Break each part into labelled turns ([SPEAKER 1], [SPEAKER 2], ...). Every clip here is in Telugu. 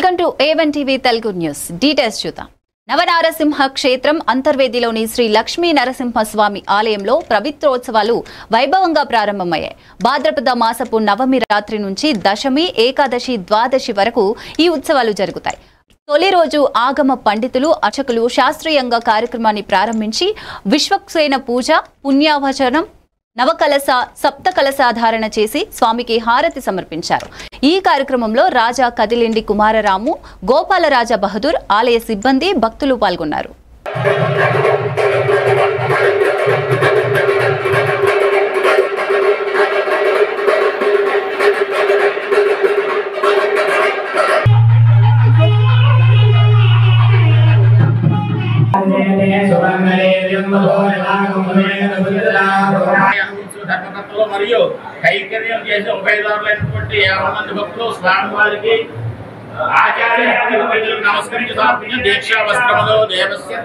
[SPEAKER 1] Welcome to A1 TV Telugu news. Details చూద్దాం. నవనారసింహ క్షేత్రం అంతర్వేదిలోని శ్రీ లక్ష్మీ నరసింహస్వామి ఆలయంలో పవిత్రోత్సవాలు వైభవంగా ప్రారంభమయ్యాయి. భాద్రపద మాసపు నవమి రాత్రి నుంచి దశమి, ఏకాదశి, ద్వాదశి వరకు ఈ ఉత్సవాలు జరుగుతాయి. తొలి రోజు ఆగమ పండితులు, అర్చకులు శాస్త్రీయంగా కార్యక్రమాన్ని ప్రారంభించి విశ్వక్సేన పూజ, పుణ్యావచనం, నవకలశ, సప్తకలశాధారణ చేసి స్వామికి హారతి సమర్పించారు. ఈ కార్యక్రమంలో రాజా కదిలిండి కుమారరాము, గోపాలరాజా బహదూర్, ఆలయ సిబ్బంది, భక్తులు పాల్గొన్నారు.
[SPEAKER 2] ధర్మకర్తలు మరియు కైంకర్యం చేసే ఉభయదారులైనటువంటి 50 మంది భక్తులు స్వామివారికి ఆచార్య నమస్కరించి సమర్పించిన దీక్షా వస్త్రములు దేవస్య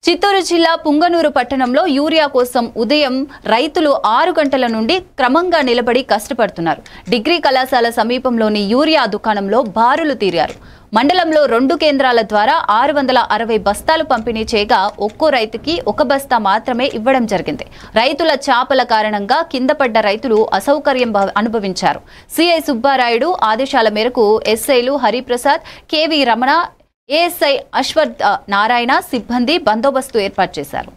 [SPEAKER 1] చిత్తూరు జిల్లా పుంగనూరు పట్టణంలో యూరియా కోసం ఉదయం రైతులు 6 గంటల నుండి క్రమంగా నిలబడి కష్టపడుతున్నారు. డిగ్రీ కళాశాల సమీపంలోని యూరియా దుకాణంలో బారులు తీరారు. మండలంలో 2 కేంద్రాల ద్వారా 660 బస్తాలు పంపిణీ చేయగా ఒక్కో రైతుకి 1 బస్తా మాత్రమే ఇవ్వడం జరిగింది. రైతుల చాపల కారణంగా కింద పడ్డ రైతులు అసౌకర్యం అనుభవించారు. సిఐ సుబ్బారాయుడు ఆదేశాల మేరకు ఎస్ఐలు హరిప్రసాద్, కేవి రమణ, ఏఎస్ఐ అశ్వత్ నారాయణ సిబ్బంది బందోబస్తు ఏర్పాటు చేశారు.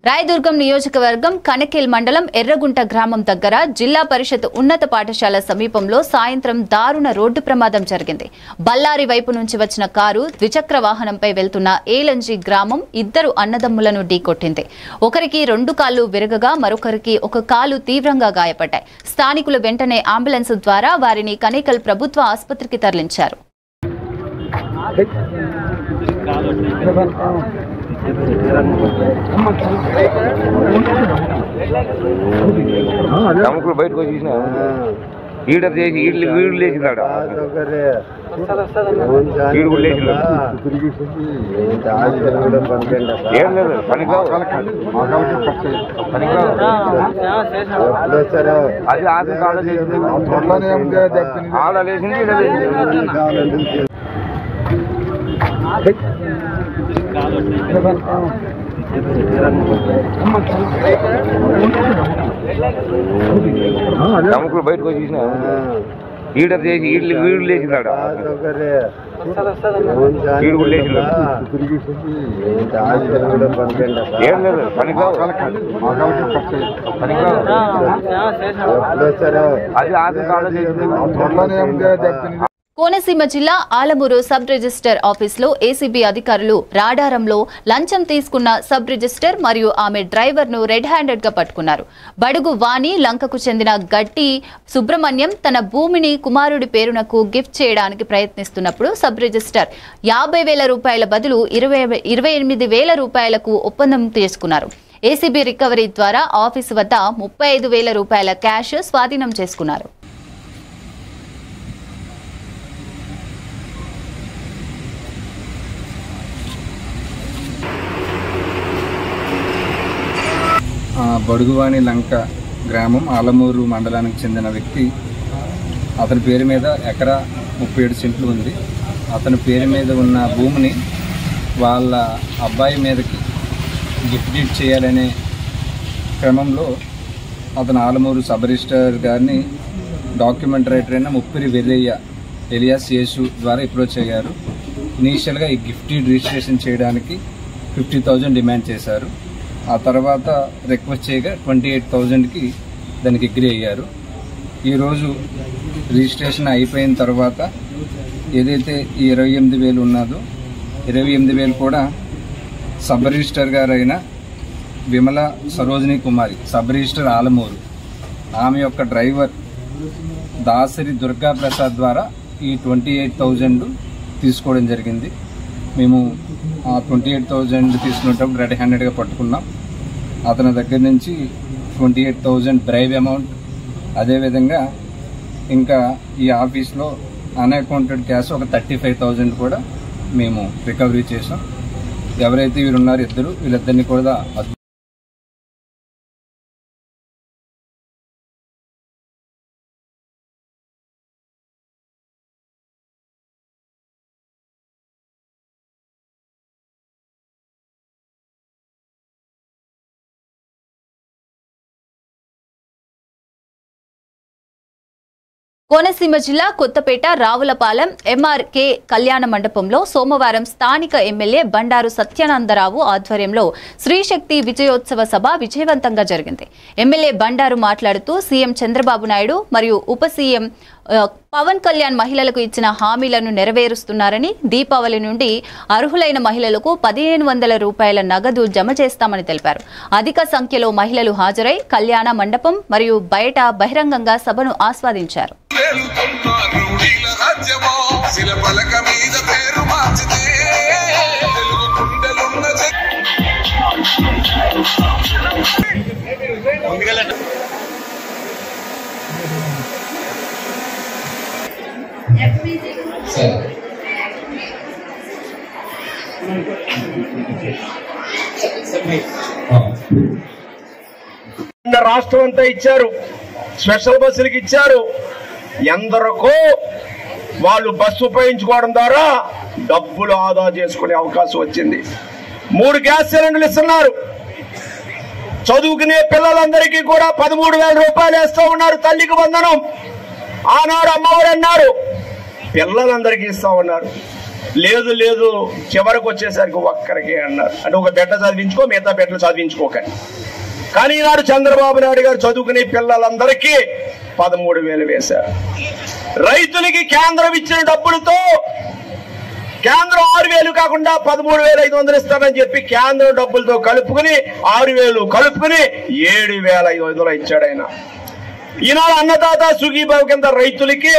[SPEAKER 1] రాయదుర్గం నియోజకవర్గం కనకేల్ మండలం ఎర్రగుంట గ్రామం దగ్గర జిల్లా పరిషత్ ఉన్నత పాఠశాల సమీపంలో సాయంత్రం దారుణ రోడ్డు ప్రమాదం జరిగింది. బళ్ళారి వైపు నుంచి వచ్చిన కారు ద్విచక్ర వాహనంపై వెళ్తున్న ఏలంజీ గ్రామం 2 అన్నదమ్ములను ఢీకొట్టింది. ఒకరికి 2 కాళ్లు విరగగా మరొకరికి 1 కాలు తీవ్రంగా గాయపడ్డాయి. స్థానికులు వెంటనే అంబులెన్స్ ద్వారా వారిని కనేకల్ ప్రభుత్వ ఆసుపత్రికి తరలించారు.
[SPEAKER 3] బయటకు వచ్చేసిన ఈడర్ చేసి వీడు లేచినాడు ఏం లేదు పనికి అది ఆడ లేచింది ఈడ లేచింది. నమ్మకులు బయటకు వచ్చేసిన ఈడర్ చేసి వీడు లేచినాడు ఈడు కూడా లేచి ఏం లేదు అది
[SPEAKER 1] కోనసీమ జిల్లా ఆలమూరు సబ్ రిజిస్టర్ ఆఫీసులో ఏసీబీ అధికారులు రాడారంలో లంచం తీసుకున్న సబ్ రిజిస్టర్ మరియు ఆమె డ్రైవర్ను రెడ్ హ్యాండెడ్ గా పట్టుకున్నారు. బడుగు వాణి లంకకు చెందిన గట్టి సుబ్రహ్మణ్యం తన భూమిని కుమారుడి పేరునకు గిఫ్ట్ చేయడానికి ప్రయత్నిస్తున్నప్పుడు సబ్ రిజిస్టర్ 50,000 రూపాయల బదులు 28,000 రూపాయలకు ఒప్పందం చేసుకున్నారు. ఏసీబీ రికవరీ ద్వారా ఆఫీసు వద్ద 35,000 రూపాయల క్యాష్ స్వాధీనం చేసుకున్నారు.
[SPEAKER 4] బడుగువాణి లంక గ్రామం ఆలమూరు మండలానికి చెందిన వ్యక్తి. అతని పేరు మీద ఎకరా 37 సెంట్లు ఉంది. అతని పేరు మీద ఉన్న భూమిని వాళ్ళ అబ్బాయి మీదకి గిఫ్ట్ డీడ్ చేయాలనే క్రమంలో అతను ఆలమూరు సబ్ రిజిస్టర్ గారిని డాక్యుమెంట్ రైటర్ అయిన ముప్పిరి వెల్లయ్య ఎలియాస్ యేసు ద్వారా అప్రోచ్ అయ్యారు. ఇనీషియల్గా ఈ గిఫ్ట్ డీడ్ రిజిస్ట్రేషన్ చేయడానికి 50,000 డిమాండ్ చేశారు. ఆ తర్వాత రిక్వెస్ట్ చేయగా 28,000కి దానికి అగ్రీ అయ్యారు. ఈరోజు రిజిస్ట్రేషన్ అయిపోయిన తర్వాత ఏదైతే ఈ 28,000 ఉన్నదో 28,000 కూడా సబ్ రిజిస్టర్ గారైన విమల సరోజిని కుమారి సబ్ రిజిస్టర్ ఆలమూరు ఆమె యొక్క డ్రైవర్ దాసరి దుర్గా ప్రసాద్ ద్వారా ఈ 28,000 తీసుకోవడం జరిగింది. మేము ఆ 28,000 తీసుకునేటప్పుడు రెడ్ హ్యాండెడ్గా పట్టుకున్నాం. అతని దగ్గర నుంచి 28,000 బ్రైవ్ అమౌంట్, అదేవిధంగా ఇంకా ఈ ఆఫీస్లో అన్అకౌంటెడ్ క్యాష్ ఒక 35,000 కూడా మేము రికవరీ చేసాం. ఎవరైతే వీరున్నారో వీళ్ళిద్దరిని కూడా
[SPEAKER 1] కోనసీమ జిల్లా కొత్తపేట రావులపాలెం ఎంఆర్కే కళ్యాణ మండపంలో సోమవారం స్థానిక ఎమ్మెల్యే బండారు సత్యానందరావు ఆధ్వర్యంలో శ్రీశక్తి విజయోత్సవ సభ విజయవంతంగా జరిగింది. ఎమ్మెల్యే బండారు మాట్లాడుతూ సీఎం చంద్రబాబు నాయుడు మరియు ఉప సీఎం పవన్ కళ్యాణ్ మహిళలకు ఇచ్చిన హామీలను నెరవేరుస్తున్నారని, దీపావళి నుండి అర్హులైన మహిళలకు 1,500 రూపాయల నగదు జమ చేస్తామని తెలిపారు. అధిక సంఖ్యలో మహిళలు హాజరై కళ్యాణ మండపం మరియు బయట బహిరంగంగా సభను ఆస్వాదించారు.
[SPEAKER 5] రాష్ట్రం అంతా ఇచ్చారు, స్పెషల్ బస్సులకు ఇచ్చారు. ఎందరికో వాళ్ళు బస్సు ఉపయోగించుకోవడం ద్వారా డబ్బులు ఆదా చేసుకునే అవకాశం వచ్చింది. 3 గ్యాస్ సిలిండర్లు ఇస్తున్నారు. చదువుకునే పిల్లలందరికీ కూడా 13,000 రూపాయలు వేస్తూ ఉన్నారు. తల్లికి వందనం ఆనాడు అమ్మఒడి అన్నారు, పిల్లలందరికీ ఇస్తా ఉన్నారు. లేదు లేదు చివరికి వచ్చేసరికి ఒక్కరికి అన్నారు. అంటే ఒక బిడ్డ చదివించుకో, మిగతా బిడ్డలు చదివించుకోకని. కానీ ఈనాడు చంద్రబాబు నాయుడు గారు చదువుకునే పిల్లలందరికీ 13,000 వేశారు. రైతులకి కేంద్రం ఇచ్చిన డబ్బులతో కేంద్రం 6,000 కాకుండా 13,500 ఇస్తానని చెప్పి కేంద్రం డబ్బులతో కలుపుకుని 6,000 కలుపుకుని 7,500 ఇచ్చాడు ఆయన. ఈనాడు అన్నదాత సుఖీభావ కింద రైతులకి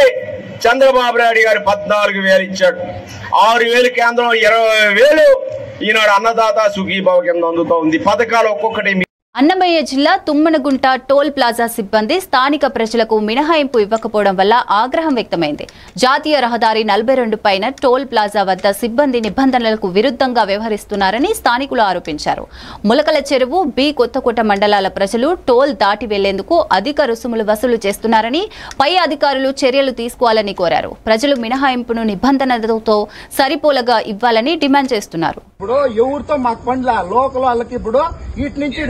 [SPEAKER 5] చంద్రబాబు నాయుడు గారు 14,000 ఇచ్చాడు. 6,000 కేంద్రం, 20,000 ఈనాడు అన్నదాత సుఖీభావ కింద అందుతూ ఉంది. పథకాలు ఒక్కొక్కటి.
[SPEAKER 1] అన్నమయ్య జిల్లా తుమ్మనగుంట టోల్ ప్లాజా సిబ్బంది స్థానిక ప్రజలకు మినహాయింపు ఇవ్వకపోవడం వల్ల ఆగ్రహం వ్యక్తమైంది. జాతీయ రహదారి 42 పైన టోల్ ప్లాజా వద్ద సిబ్బంది నిబంధనలకు విరుద్ధంగా వ్యవహరిస్తున్నారని స్థానికులు ఆరోపించారు. ములకల చెరువు, బి కొత్తకోట మండలాల ప్రజలు టోల్ దాటి వెళ్లేందుకు అధిక రుసుములు వసూలు చేస్తున్నారని, పై అధికారులు చర్యలు తీసుకోవాలని కోరారు. ప్రజలు మినహాయింపును నిబంధనలతో సరిపోలగా ఇవ్వాలని డిమాండ్ చేస్తున్నారు.
[SPEAKER 6] ఇప్పుడు ఎవరితో మాకు పండ్ల లోకల్ వాళ్ళకి ఇప్పుడు వీటి నుంచి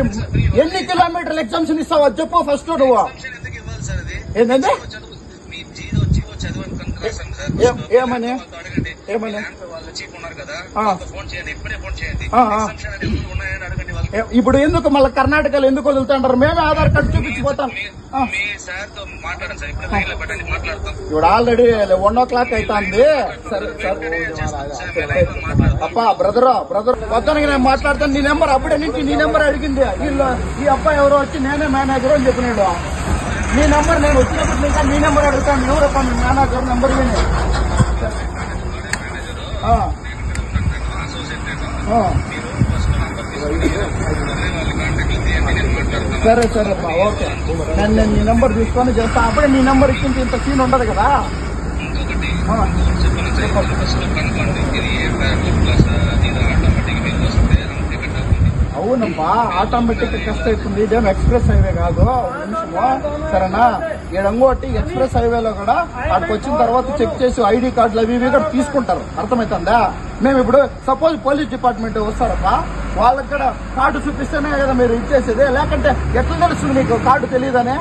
[SPEAKER 6] ఎన్ని కిలోమీటర్లు ఎగ్జామ్షన్ ఇస్తావో చెప్పు ఫస్ట్ నువ్వు. ఏంటంటే ఏమని ఇప్పుడు ఎందుకు మళ్ళీ కర్ణాటకలో ఎందుకు వదులుతుంటారు? మేమే ఆధార్ కార్డు చూపించిపోతాం. ఇప్పుడు ఆల్రెడీ 1 o'clock అవుతుంది. అప్ప బ్రదర్ వద్దనగా నేను మాట్లాడతాను. నీ నెంబర్ అప్పుడే నుంచి నీ నెంబర్ అడిగింది. వీళ్ళు ఈ అబ్బాయి ఎవరో వచ్చి నేనే మేనేజర్ అని చెప్పినాడు. నీ నెంబర్ నేను వచ్చినప్పుడు ఇంకా నీ నెంబర్ అడుగుతాను. ఎవరప్ప మీ మేనేజర్ నెంబర్ విని. సరే సరేప్పా, ఓకే. నేను నీ నెంబర్ తీసుకొని చేస్తా. అప్పుడే నీ నెంబర్ ఇచ్చింది ఇంత సీన్ ఉండదు కదా. అవునమ్మా, ఆటోమేటిక్ టెస్ట్ అవుతుంది. ఇదేం ఎక్స్ప్రెస్ హైవే కాదు. సరేనా? ఇంకోటి ఎక్స్ప్రెస్ హైవేలో కూడా అక్కడికి వచ్చిన తర్వాత చెక్ చేసి ఐడి కార్డులు అవి ఇవి కూడా తీసుకుంటారు. అర్థమవుతుందా? మేము ఇప్పుడు సపోజ్ పోలీస్ డిపార్ట్మెంట్ వస్తారప్ప, వాళ్ళకి కూడా కార్డు చూపిస్తేనే కదా మీరు ఇచ్చేసేది. లేకంటే ఎట్లా తెలుస్తుంది మీకు కార్డు తెలియదనే?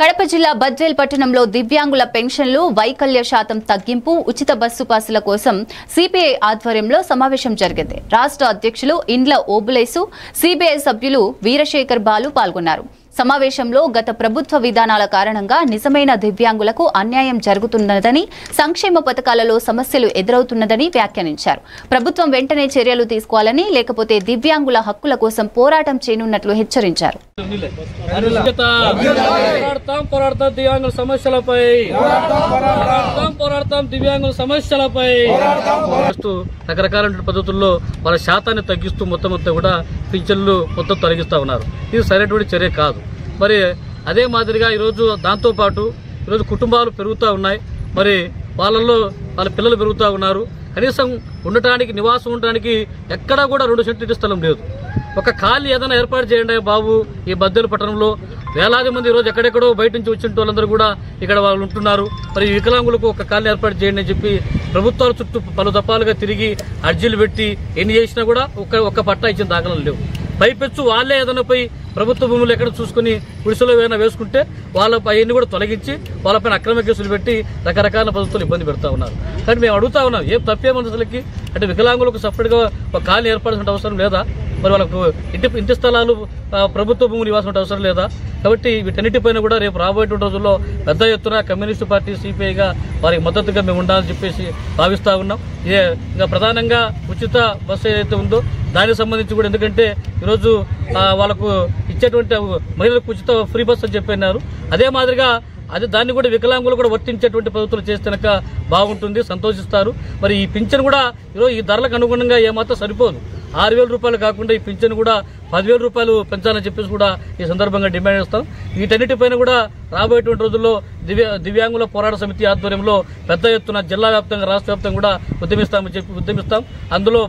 [SPEAKER 1] కడప జిల్లా బద్వేల్ పట్టణంలో దివ్యాంగుల పెన్షన్లు, వైకల్య శాతం తగ్గింపు, ఉచిత బస్సు పాసుల కోసం సిపిఐ ఆధ్వర్యంలో సమావేశం జరిగింది. రాష్ట్ర అధ్యక్షులు ఇండ్ల ఓబులేసు, సిపిఐ సభ్యులు వీరశేఖర్ బాలు పాల్గొన్నారు. సమావేశంలో గత ప్రభుత్వ విధానాల కారణంగా నిజమైన దివ్యాంగులకు అన్యాయం జరుగుతున్నదని, సంక్షేమ పథకాలలో సమస్యలు ఎదురవుతున్నదని వ్యాఖ్యానించారు. ప్రభుత్వం వెంటనే చర్యలు తీసుకోవాలని, లేకపోతే దివ్యాంగుల హక్కుల కోసం పోరాటం చేయనున్నట్లు హెచ్చరించారు.
[SPEAKER 7] రకరకాల పద్ధతుల్లో వాళ్ళ శాతాన్ని తగ్గిస్తూ మొత్తం కూడా పింఛన్లు మొత్తం తొలగిస్తా ఉన్నారు. ఇది సరైనటువంటి చర్య కాదు. మరి అదే మాదిరిగా ఈరోజు దాంతోపాటు ఈరోజు కుటుంబాలు పెరుగుతూ ఉన్నాయి. మరి వాళ్ళల్లో వాళ్ళ పిల్లలు పెరుగుతూ ఉన్నారు. కనీసం ఉండటానికి, నివాసం ఉండటానికి ఎక్కడా కూడా 2 సెంట్లు స్థలం లేదు. ఒక ఖాళీ ఏదైనా ఏర్పాటు చేయండి బాబు. ఈ బద్వేలు పట్టణంలో వేలాది మంది ఈరోజు ఎక్కడెక్కడో బయట నుంచి వచ్చిన వాళ్ళందరూ కూడా ఇక్కడ వాళ్ళు ఉంటున్నారు. మరి వికలాంగులకు ఒక ఖాళీ ఏర్పాటు చేయండి అని చెప్పి ప్రభుత్వాల చుట్టూ పలు దఫాలుగా తిరిగి అర్జీలు పెట్టి ఎన్ని చేసినా కూడా ఒక్క పట్టా ఇచ్చిన దాఖలాలు లేవు. పైపెచ్చు వాళ్ళే ఏదైనా పోయి ప్రభుత్వ భూములు ఎక్కడ చూసుకుని గుడిసెలో ఏమైనా వేసుకుంటే వాళ్ళ అవన్నీ కూడా తొలగించి వాళ్ళపైన అక్రమ కేసులు పెట్టి రకరకాల పద్ధతులు ఇబ్బంది పెడతా ఉన్నారు. కానీ మేము అడుగుతా ఉన్నాం, ఏం తప్పేమని అసలుకి? అంటే వికలాంగులకు సపరేట్గా ఒక ఖాళీ ఏర్పడాల్సిన అవసరం లేదా? మరి వాళ్ళకు ఇంటి స్థలాలు ప్రభుత్వ భూములు ఇవ్వాల్సిన అవసరం లేదా? కాబట్టి వీటన్నిటిపైన కూడా రేపు రాబోయేటువంటి రోజుల్లో పెద్ద ఎత్తున కమ్యూనిస్టు పార్టీ సిపిఐగా వారికి మద్దతుగా మేము ఉండాలని చెప్పేసి భావిస్తా ఉన్నాం. ఇంకా ప్రధానంగా ఉచిత బస్సు ఏదైతే ఉందో దానికి సంబంధించి కూడా, ఎందుకంటే ఈరోజు వాళ్ళకు ఇచ్చేటువంటి మహిళలకు ఉచిత ఫ్రీ బస్ అని చెప్పినారు. అదే మాదిరిగా దాన్ని కూడా వికలాంగులు కూడా వర్తించేటువంటి పద్ధతులు చేస్తే బాగుంటుంది, సంతోషిస్తారు. మరి ఈ పింఛన్ కూడా ఈరోజు ఈ ధరలకు అనుగుణంగా ఏమాత్రం సరిపోదు. 6,000 రూపాయలు కాకుండా ఈ పింఛన్ కూడా 10,000 రూపాయలు పెంచాలని చెప్పేసి కూడా ఈ సందర్భంగా డిమాండ్ చేస్తాం. వీటన్నిటిపైన కూడా రాబోయేటువంటి రోజుల్లో దివ్యాంగుల పోరాట సమితి ఆధ్వర్యంలో పెద్ద ఎత్తున జిల్లా వ్యాప్తంగా, రాష్ట్ర వ్యాప్తంగా కూడా ఉద్యమిస్తాం. అందులో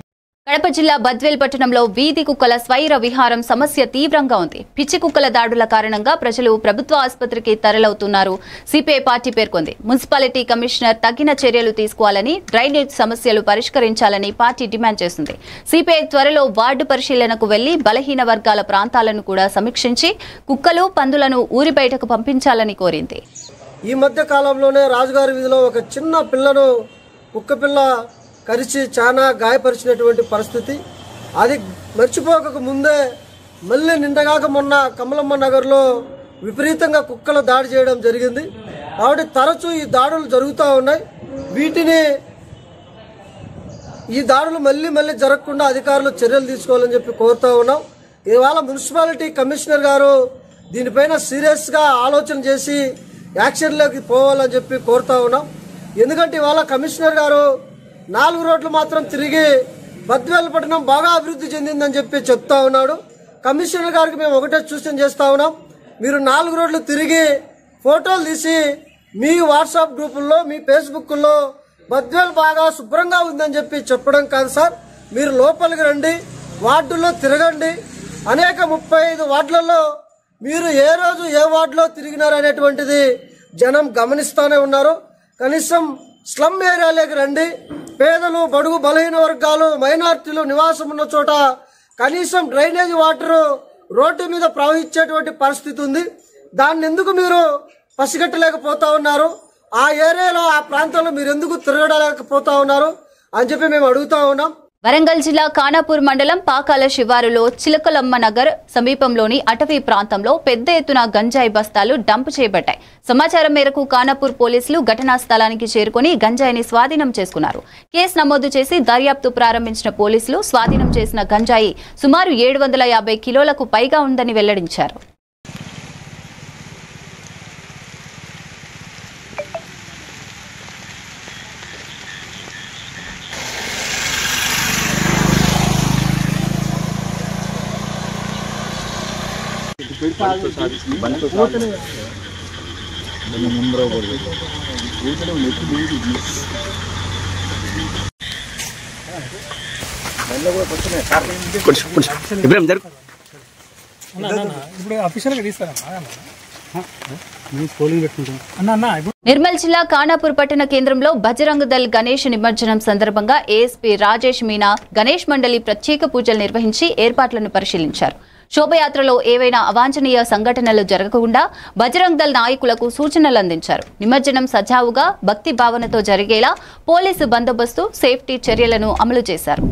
[SPEAKER 1] కడప జిల్లా బద్వేల్ పట్టణంలో వీధి కుక్కల స్వైర విహారం సమస్య తీవ్రంగా ఉంది. పిచ్చి కుక్కల దాడుల కారణంగా ప్రజలు ప్రభుత్వ ఆసుపత్రికి తరలవుతున్నారు. సిపిఐ పార్టీ పేర్కొంది. మున్సిపాలిటీ కమిషనర్ తగిన చర్యలు తీసుకోవాలని, డ్రైనేజ్ సమస్యలు పరిష్కరించాలని పార్టీ డిమాండ్ చేసింది. సిపిఐ త్వరలో వార్డు పరిశీలనకు వెళ్లి బలహీన వర్గాల ప్రాంతాలను కూడా సమీక్షించి కుక్కలు, పందులను ఊరి బయటకు పంపించాలని కోరింది.
[SPEAKER 8] ఈ మధ్య కాలంలోనే రాజుగారి వీధిలో ఒక చిన్న పిల్లను కుక్క పిల్ల కరిచి చాలా గాయపరిచినటువంటి పరిస్థితి. అది మర్చిపోక ముందే మళ్ళీ నిండగాక మొన్న కమలమ్మ నగర్లో విపరీతంగా కుక్కలు దాడి చేయడం జరిగింది. కాబట్టి తరచూ ఈ దాడులు జరుగుతూ ఉన్నాయి. ఈ దాడులు మళ్ళీ జరగకుండా అధికారులు చర్యలు తీసుకోవాలని చెప్పి కోరుతా ఉన్నాం. ఇవాళ మున్సిపాలిటీ కమిషనర్ గారు దీనిపైన సీరియస్గా ఆలోచన చేసి యాక్షన్లోకి పోవాలని చెప్పి కోరుతా ఉన్నాం. ఎందుకంటే ఇవాళ కమిషనర్ గారు 4 రోడ్లు మాత్రం తిరిగి బద్వేల్ పట్టణం బాగా అభివృద్ధి చెందిందని చెప్పి చెప్తా ఉన్నాడు. కమిషనర్ గారికి మేము ఒకటే సూచన చేస్తా ఉన్నాం, మీరు 4 రోడ్లు తిరిగి ఫోటోలు తీసి మీ వాట్సాప్ గ్రూపుల్లో, మీ ఫేస్బుక్లో బద్వేల్ బాగా శుభ్రంగా ఉందని చెప్పి చెప్పడం కాదు సార్. మీరు లోపలికి రండి, వార్డుల్లో తిరగండి. అనేక 35 వార్డులలో మీరు ఏ రోజు ఏ వార్డులో తిరిగినారనేటువంటిది జనం గమనిస్తూనే ఉన్నారు. కనీసం స్లమ్ ఏరియాలోకి రండి. పేదలు, బడుగు బలహీన వర్గాలు, మైనార్టీలు నివాసం ఉన్న చోట కనీసం డ్రైనేజ్ వాటర్ రోడ్డు మీద ప్రవహించేటువంటి పరిస్థితి ఉంది. దాన్ని ఎందుకు మీరు పసిగట్టలేకపోతా ఉన్నారు? ఆ ఏరియాలో ఆ ప్రాంతంలో మీరు ఎందుకు తిరగలేకపోతా ఉన్నారు అని చెప్పి మేము అడుగుతా ఉన్నాం.
[SPEAKER 1] వరంగల్ జిల్లా ఖానాపూర్ మండలం పాకాల శివారులో చిలకలమ్మ నగర్ సమీపంలోని అటవీ ప్రాంతంలో పెద్ద ఎత్తున గంజాయి బస్తాలు డంప్ చేయబడ్డాయి. సమాచారం మేరకు ఖానాపూర్ పోలీసులు ఘటనా స్థలానికి చేరుకుని గంజాయిని స్వాధీనం చేసుకున్నారు. కేసు నమోదు చేసి దర్యాప్తు ప్రారంభించిన పోలీసులు స్వాధీనం చేసిన గంజాయి సుమారు 750 కిలోలకు పైగా ఉందని వెల్లడించారు. నిర్మల్ జిల్లా ఖానాపూర్ పట్టణ కేంద్రంలో బజరంగ్ దళ్ గణేష్ నిమజ్జనం సందర్భంగా ఏఎస్పీ రాజేష్ మీనా గణేష్ మండలి ప్రత్యేక పూజలు నిర్వహించి ఏర్పాట్లను పరిశీలించారు. శోభయాత్రలో ఏవైనా అవాంఛనీయ సంఘటనలు జరగకుండా బజరంగ్ దళ్ నాయకులకు సూచనలు అందించారు. నిమజ్జనం సజావుగా భక్తి భావనతో జరిగేలా పోలీసు బందోబస్తు సేఫ్టీ చర్యలను అమలు చేశారు.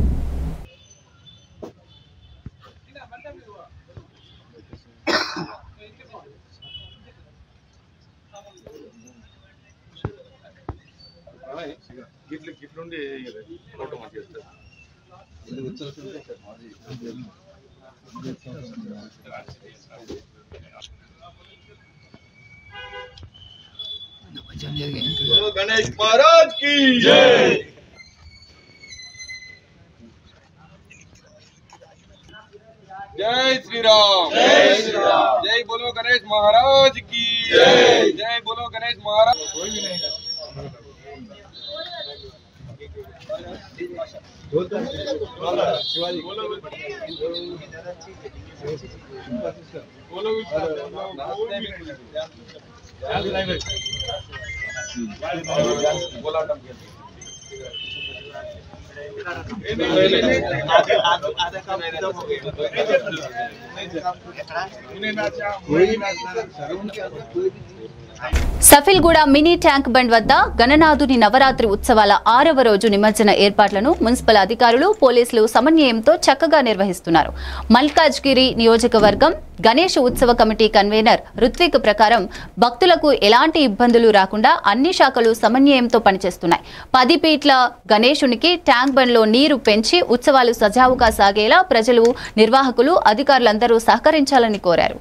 [SPEAKER 5] गणेश महाराज की जय। जय श्री राम। जय श्री राम। जय बोलो गणेश महाराज की जय। जय बोलो गणेश महाराज। कोई भी नहीं शिवाजी बोलो
[SPEAKER 1] సఫిల్గూడ మినీ ట్యాంక్ బండ్ వద్ద గణనాథుని నవరాత్రి ఉత్సవాల 6వ రోజు నిమజ్జన ఏర్పాట్లను మున్సిపల్ అధికారులు పోలీసులు సమన్వయంతో చక్కగా నిర్వహిస్తున్నారు. మల్కాజ్గిరి నియోజకవర్గం గణేష్ ఉత్సవ కమిటీ కన్వీనర్ రుత్విక్ ప్రకారం భక్తులకు ఎలాంటి ఇబ్బందులు రాకుండా అన్ని శాఖలు సమన్వయంతో పనిచేస్తున్నాయి. 10 ఫీట్ల గణేశునికి ట్యాంక్ బండ్లో నీరు పెంచి ఉత్సవాలు సజావుగా సాగేలా ప్రజలు, నిర్వాహకులు, అధికారులందరూ సహకరించాలని కోరారు.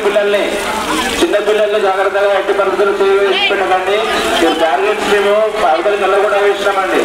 [SPEAKER 2] పిల్లల్ని చిన్న పిల్లల్ని జాగ్రత్తగా ఎట్టి పరిస్థితులు పెట్టకండి. టార్గెట్స్ మేము అవతల కళ్ళ కూడా వేసినామండి.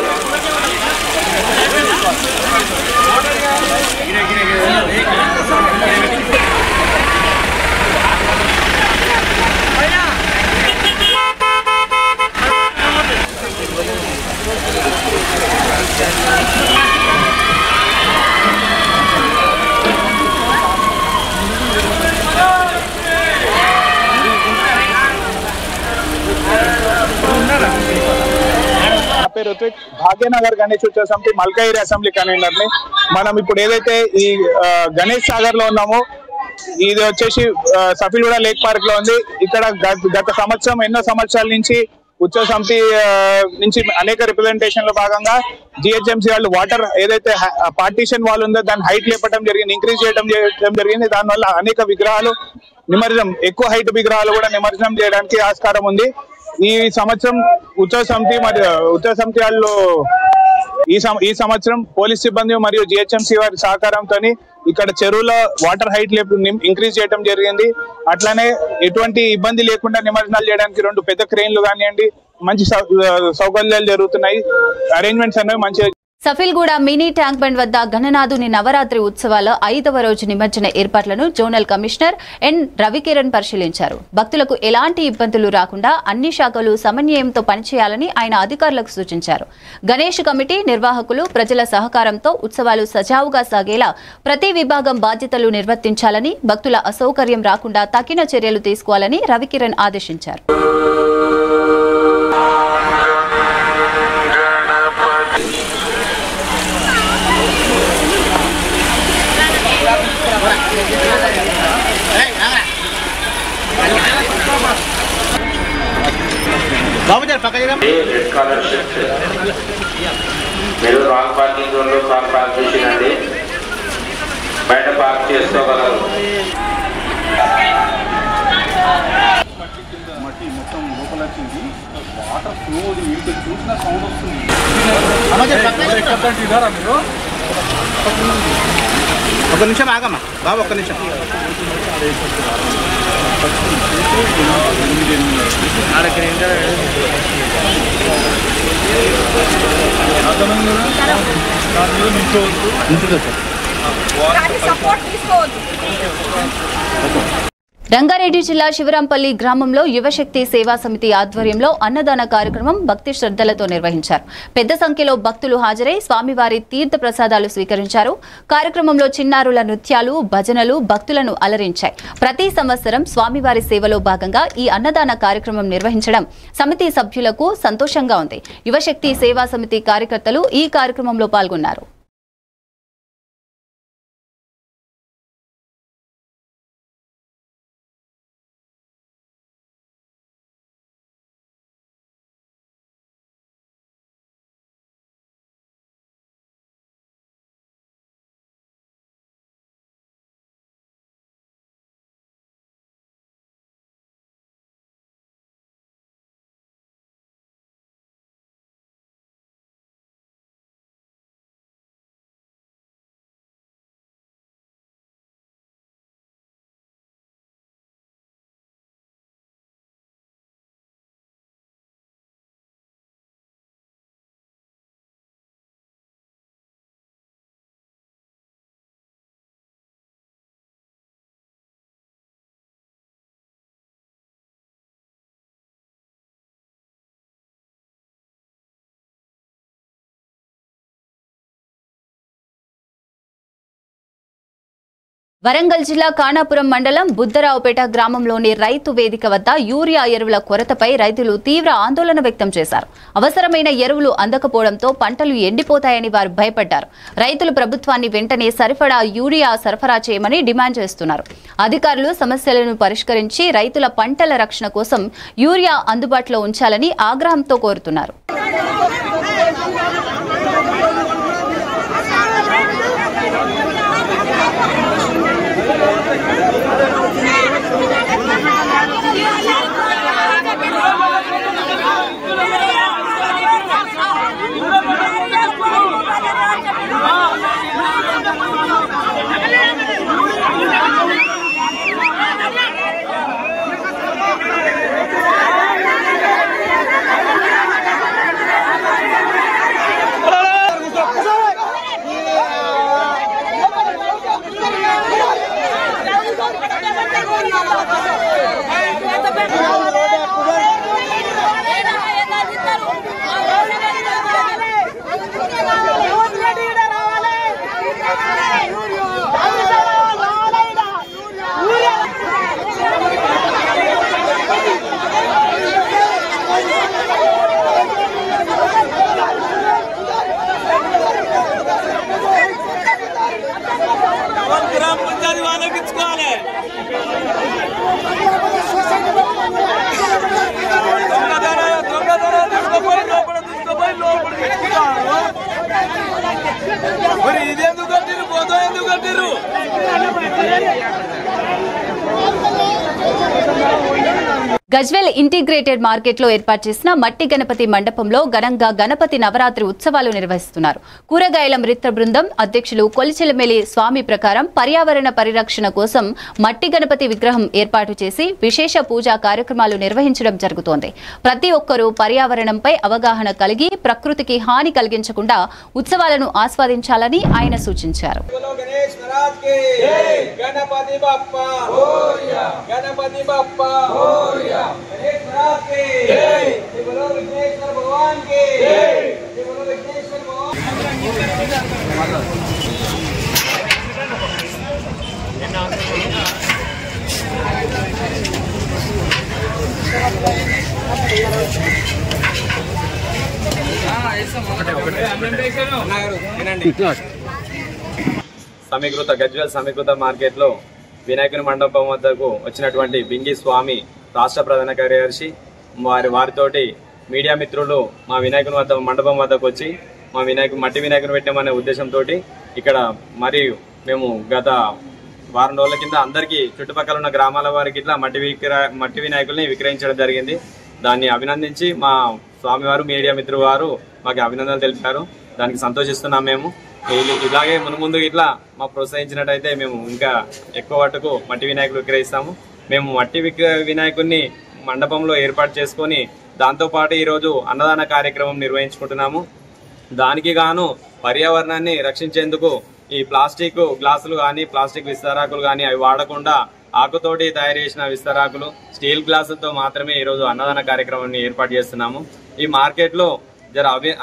[SPEAKER 9] రుత్విక్, భాగ్యనగర్ గణేష్ ఉత్సవ సమితి మల్కాయిరి అసెంబ్లీ కన్వీనర్ ని. మనం ఇప్పుడు ఏదైతే ఈ గణేష్ సాగర్ లో ఉన్నామో, ఇది వచ్చేసి సఫిల్గూడ లేక్ పార్క్ లో ఉంది. ఇక్కడ గత సంవత్సరం ఎన్నో సంవత్సరాల నుంచి ఉత్సవ సమితి నుంచి అనేక రిప్రజెంటేషన్ లో భాగంగా జిహెచ్ఎంసీ వాళ్ళు వాటర్ ఏదైతే పార్టీషన్ వాల్ ఉందో దాన్ని హైట్ లేపడం జరిగింది, ఇంక్రీజ్ చేయడం జరిగింది. దానివల్ల అనేక విగ్రహాలు నిమజ్జనం, ఎక్కువ హైట్ విగ్రహాలు కూడా నిమజ్జనం చేయడానికి ఆస్కారం ఉంది. ఈ సంవత్సరం ఉత్సవ సమితి మరియు ఉత్సవ సమితి వాళ్ళు ఈ సంవత్సరం పోలీస్ సిబ్బంది మరియు జిహెచ్ఎంసీ వారి సహకారంతో ఇక్కడ చెరువులో వాటర్ హైట్ ఇంక్రీజ్ చేయడం జరిగింది. అట్లానే ఎటువంటి ఇబ్బంది లేకుండా నిమజ్జనాలు చేయడానికి 2 పెద్ద క్రెయిన్లు కానివ్వండి, మంచి సౌకర్యాలు జరుగుతున్నాయి. అరేంజ్మెంట్స్ అనేవి మంచి
[SPEAKER 1] సఫిల్గూడ మినీ ట్యాంక్ బండ్ వద్ద గణనాథుని నవరాత్రి ఉత్సవాల 5వ రోజు నిమజ్జన ఏర్పాట్లను జోనల్ కమిషనర్ ఎన్ రవికిరణ్ పరిశీలించారు. భక్తులకు ఎలాంటి ఇబ్బందులు రాకుండా అన్ని శాఖలు సమన్వయంతో పనిచేయాలని ఆయన అధికారులకు సూచించారు. గణేష్ కమిటీ నిర్వాహకులు ప్రజల సహకారంతో ఉత్సవాలు సజావుగా సాగేలా ప్రతి విభాగం బాధ్యతలు నిర్వర్తించాలని, భక్తుల అసౌకర్యం రాకుండా తగిన చర్యలు తీసుకోవాలని రవికిరణ్ ఆదేశించారు.
[SPEAKER 2] మీరు రాంగ్ పార్కింగ్ జోన్ లో కార్ పార్క్ చేసినండి, బయట పార్క్ చేసుకోగలరు.
[SPEAKER 6] మట్టి మొత్తం లోపల వచ్చింది, వాటర్ ఫ్లో మీకు చూసిన సౌండ్ వస్తుంది. ఒక నిమిషం ఆగమ్మా బాబు, ఒక్క నిమిషం.
[SPEAKER 1] రంగారెడ్డి జిల్లా శివరాంపల్లి గ్రామంలో యువశక్తి సేవా సమితి ఆధ్వర్యంలో అన్నదాన కార్యక్రమం భక్తి శ్రద్ధలతో నిర్వహించారు. పెద్ద సంఖ్యలో భక్తులు హాజరై స్వామివారి తీర్థ ప్రసాదాలు స్వీకరించారు. కార్యక్రమంలో చిన్నారుల నృత్యాలు, భజనలు భక్తులను అలరించాయి. ప్రతి సంవత్సరం స్వామివారి సేవలో భాగంగా ఈ అన్నదాన కార్యక్రమం నిర్వహించడం సమితి సభ్యులకు సంతోషంగా ఉంది. యువశక్తి సేవా సమితి కార్యకర్తలు ఈ కార్యక్రమంలో పాల్గొన్నారు. వరంగల్ జిల్లా కానాపురం మండలం బుద్దరావుపేట గ్రామంలోని రైతు వేదిక వద్ద యూరియా ఎరువుల కొరతపై రైతులు తీవ్ర ఆందోళన వ్యక్తం చేశారు. అవసరమైన ఎరువులు అందకపోవడంతో పంటలు ఎండిపోతాయని వారు భయపడ్డారు. రైతులు ప్రభుత్వాన్ని వెంటనే సరిపడా యూరియా సరఫరా చేయమని డిమాండ్ చేస్తున్నారు. అధికారులు సమస్యలను పరిష్కరించి రైతుల పంటల రక్షణ కోసం యూరియా అందుబాటులో ఉంచాలని ఆగ్రహంతో కోరుతున్నారు. గజ్వేల్ ఇంటిగ్రేటెడ్ మార్కెట్లో ఏర్పాటు చేసిన మట్టి గణపతి మండపంలో ఘనంగా గణపతి నవరాత్రి ఉత్సవాలు నిర్వహిస్తున్నారు. కూరగాయల మిత్ర బృందం అధ్యక్షులు కొలిచెలమెలి స్వామి ప్రకారం పర్యావరణ పరిరక్షణ కోసం మట్టి గణపతి విగ్రహం ఏర్పాటు చేసి విశేష పూజా కార్యక్రమాలు నిర్వహించడం జరుగుతోంది. ప్రతి ఒక్కరూ పర్యావరణంపై అవగాహన కలిగి ప్రకృతికి హాని కలిగించకుండా ఉత్సవాలను ఆస్వాదించాలని ఆయన సూచించారు.
[SPEAKER 10] गणेश महाराज के जय, बोलो विघ्नेश्वर भगवान के जय, बोलो विघ्नेश्वर
[SPEAKER 11] సమీకృత గజ్వేల్ సమీకృత మార్కెట్ లో వినాయకుని మండపం వద్దకు వచ్చినటువంటి బింగి స్వామి రాష్ట్ర ప్రధాన కార్యదర్శి వారితోటి మీడియా మిత్రులు మా వినాయకుని వద్ద మండపం వద్దకు వచ్చి మా మట్టి వినాయకుని పెట్టామనే ఉద్దేశంతో ఇక్కడ మరియు మేము గత వారం రోజుల కింద అందరికీ చుట్టుపక్కల ఉన్న గ్రామాల వారికి ఇట్లా మట్టి వినాయకుల్ని విక్రయించడం జరిగింది. దాన్ని అభినందించి మా స్వామివారు మీడియా మిత్రులు వారు మాకు అభినందనలు తెలిపారు. దానికి సంతోషిస్తున్నాం. మేము ఇలాగే ముందు ఇట్లా మాకు ప్రోత్సహించినట్టయితే మేము ఇంకా ఎక్కువ మట్టుకు మట్టి వినాయకులు విక్రయిస్తాము. మేము మట్టి వినాయకుడిని మండపంలో ఏర్పాటు చేసుకొని దాంతోపాటు ఈరోజు అన్నదాన కార్యక్రమం నిర్వహించుకుంటున్నాము. దానికి గాను పర్యావరణాన్ని రక్షించేందుకు ఈ ప్లాస్టిక్ గ్లాసులు కానీ ప్లాస్టిక్ విస్తరాకులు కానీ అవి వాడకుండా ఆకుతోటి తయారు చేసిన విస్తరాకులు స్టీల్ గ్లాసులతో మాత్రమే ఈరోజు అన్నదాన కార్యక్రమాన్ని ఏర్పాటు చేస్తున్నాము. ఈ మార్కెట్లో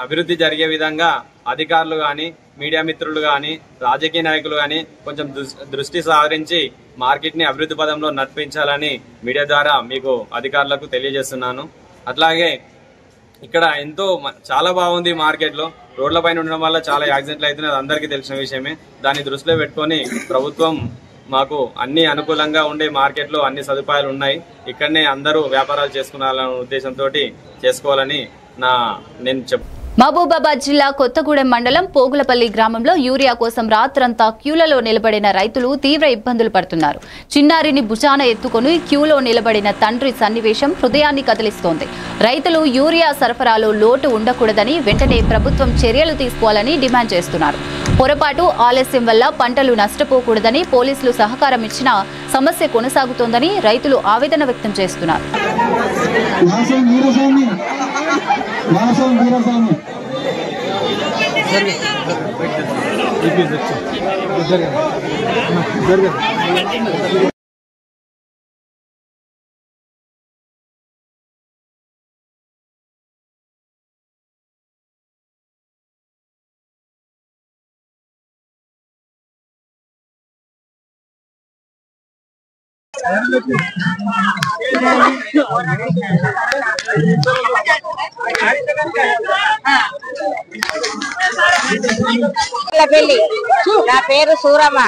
[SPEAKER 11] అభివృద్ధి జరిగే విధంగా అధికారులు కానీ మీడియా మిత్రులు కానీ రాజకీయ నాయకులు కానీ కొంచెం దృష్టి సారించి మార్కెట్ ని అభివృద్ధి పదంలో నడిపించాలని మీడియా ద్వారా మీకు అధికారులకు తెలియజేస్తున్నాను. అట్లాగే ఇక్కడ చాలా బాగుంది. మార్కెట్ లో రోడ్ల పైన ఉండడం వల్ల చాలా యాక్సిడెంట్లు అవుతున్నాయి, అందరికీ తెలిసిన విషయమే. దాన్ని దృష్టిలో పెట్టుకొని ప్రభుత్వం మాకు అన్ని అనుకూలంగా ఉండే మార్కెట్ లో అన్ని సదుపాయాలు ఉన్నాయి, ఇక్కడనే అందరూ వ్యాపారాలు చేసుకున్నారనే ఉద్దేశంతో చేసుకోవాలని నేను చెప్తాను.
[SPEAKER 1] మహబూబాబాద్ జిల్లా కొత్తగూడెం మండలం పోగులపల్లి గ్రామంలో యూరియా కోసం రాత్రంతా క్యూలలో నిలబడిన రైతులు తీవ్ర ఇబ్బందులు పడుతున్నారు. చిన్నారిని భుజాన ఎత్తుకొని క్యూలో నిలబడిన తండ్రి సన్నివేశం హృదయాన్ని కదిలిస్తోంది. రైతులు యూరియా సరఫరాలో లోటు ఉండకూడదని వెంటనే ప్రభుత్వం చర్యలు తీసుకోవాలని డిమాండ్ చేస్తున్నారు. పొరపాటు ఆలస్యం వల్ల పంటలు నష్టపోకూడదని పోలీసులు సహకారం ఇచ్చినా సమస్య కొనసాగుతోందని రైతులు ఆవేదన వ్యక్తం చేస్తున్నారు.
[SPEAKER 12] నా పేరు సూరమ్మ.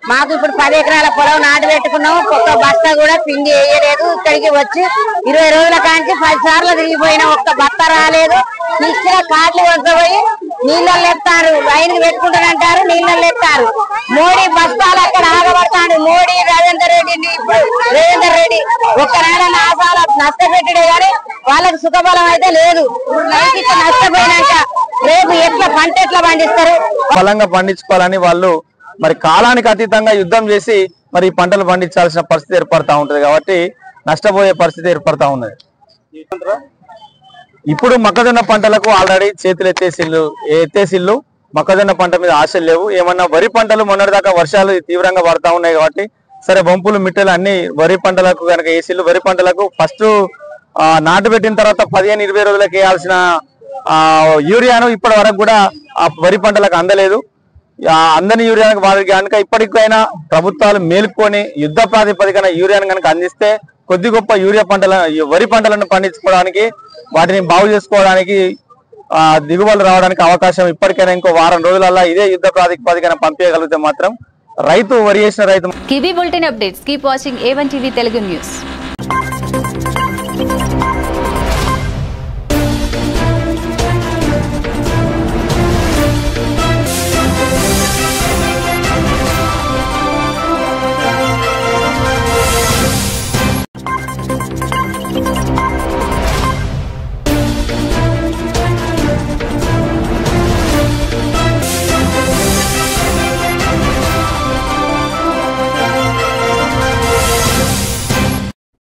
[SPEAKER 12] మాకు ఇప్పుడు 10 ఎకరాల పొలం నాటు పెట్టుకున్నాము. ఒక్క బస్తా కూడా పిండి వేయలేదు. ఇక్కడికి వచ్చి 20 రోజుల కాంచి 10 సార్లు తిరిగిపోయినా ఒక్క బస్తా రాలేదు. ఇచ్చిన కార్డులు వద్దపోయి నీళ్ళల్లో ఎత్తారు, లైన్ పెట్టుకుంటారంటారు, నీళ్ళల్లో ఎత్తారు. మోడీ బస్తాలు అక్కడ ఆగబడతాడు. మోడీ రేవంత్ రెడ్డి ఒక్కనాడ నాసాల నష్టపెట్టాడే గానీ వాళ్ళకి సుఖబలం అయితే లేదు. రైతుకి నష్టపోయినాక రేపు ఎట్లా పంట ఎట్లా పండిస్తారు?
[SPEAKER 13] బలంగా పండించుకోవాలని వాళ్ళు మరి కాలానికి అతీతంగా యుద్ధం చేసి మరి పంటలు పండించాల్సిన పరిస్థితి ఏర్పడతా ఉంటది. కాబట్టి నష్టపోయే పరిస్థితి ఏర్పడతా ఉన్నది. ఇప్పుడు మొక్కజొన్న పంటలకు ఆల్రెడీ చేతులు ఎత్తేసిల్లు మొక్కజొన్న పంట మీద ఆశలు లేవు. ఏమన్నా వరి పంటలు మొన్నటిదాకా వర్షాలు తీవ్రంగా పడతా ఉన్నాయి కాబట్టి సరే వంపులు మిట్టలు అన్ని వరి పంటలకు కనుక వేసిల్లు. వరి పంటలకు ఫస్ట్ నాటు పెట్టిన తర్వాత 15-20 రోజులకు వేయాల్సిన యూరియాను ఇప్పటి వరకు కూడా ఆ వరి పంటలకు అందలేదు. అందని యూరియానికి వారికి కనుక ఇప్పటికైనా ప్రభుత్వాలు మేల్కొని యుద్ధ ప్రాతిపదికన యూరియాను కనుక అందిస్తే కొద్ది గొప్ప వరి పంటలను పండించుకోవడానికి వాటిని బాగు చేసుకోవడానికి దిగుబడులు రావడానికి అవకాశం ఇప్పటికైనా ఇంకో వారం రోజులలో ఇదే యుద్ధ ప్రాతిపదికన పంపించగలిగితే మాత్రం రైతు వరి చేసిన రైతు.
[SPEAKER 1] Kiwi bulletin updates. Keep watching A1 TV Telugu news.